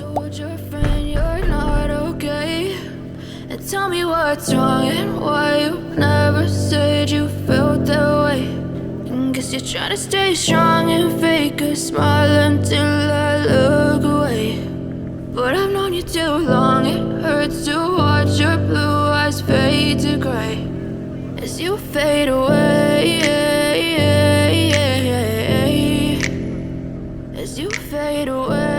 told your friend you're not okay, and tell me what's wrong and why you never said you felt that way. And guess you're trying to stay strong and fake a smile until I look away. But I've known you too long, it hurts to watch your blue eyes fade to gray as you fade away, as you fade away.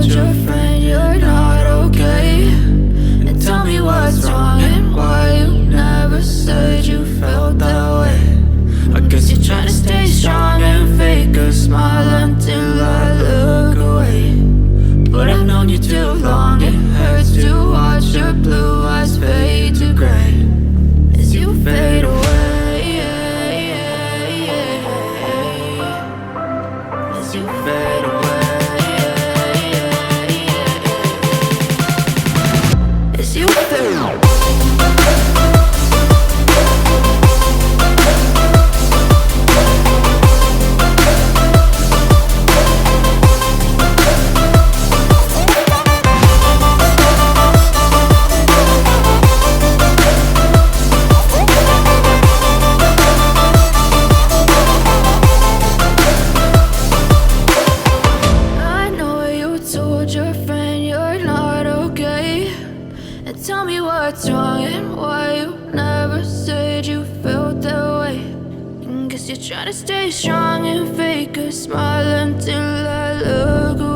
told your friend you're not okay, and tell me what's wrong and why you never said you felt that way. I guess you're trying to stay strong and fake a smile until I look away. But I've known you too long, it hurts to watch your blue eyes fade to gray as you fade away, as you fade away, as you fade away. Tell me what's wrong and why you never said you felt that way. And guess you're trying to stay strong and fake a smile until I look away.